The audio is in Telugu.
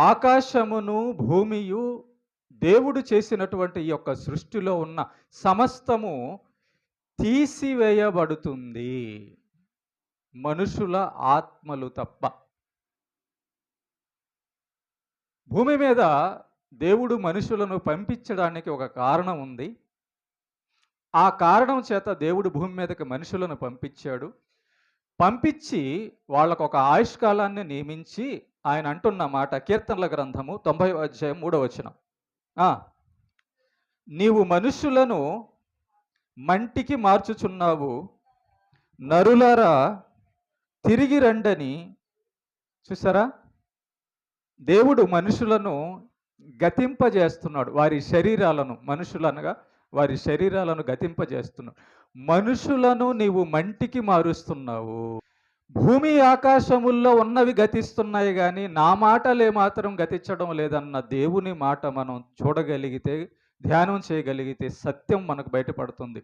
ఆకాశమును, భూమియు దేవుడు చేసినటువంటి ఈ యొక్క సృష్టిలో ఉన్న సమస్తము తీసివేయబడుతుంది. మనుషుల ఆత్మలు తప్ప. భూమి మీద దేవుడు మనుషులను పంపించడానికి ఒక కారణం ఉంది. ఆ కారణం చేత దేవుడు భూమి మీదకి మనుషులను పంపించాడు. పంపించి వాళ్ళకొక ఆయుష్కాలాన్ని నియమించి ఆయన అంటున్న మాట కీర్తనల గ్రంథము 90వ అధ్యాయం 3వ వచనం. నీవు మనుషులను మంటికి మార్చుచున్నావు, నరులారా తిరిగి రండని. చూసారా? దేవుడు మనుషులను గతింపజేస్తున్నాడు. వారి శరీరాలను, మనుషులనగా వారి శరీరాలను గతింపజేస్తున్నాడు. మనుషులను నీవు మంటికి మారుస్తున్నావు. భూమి ఆకాశముల్లో ఉన్నవి గతిస్తున్నాయి కానీ నా మాటలే మాత్రం గతించడం లేదన్న దేవుని మాట మనం చూడగలిగితే, ధ్యానం చేయగలిగితే సత్యం మనకు బయటపడుతుంది.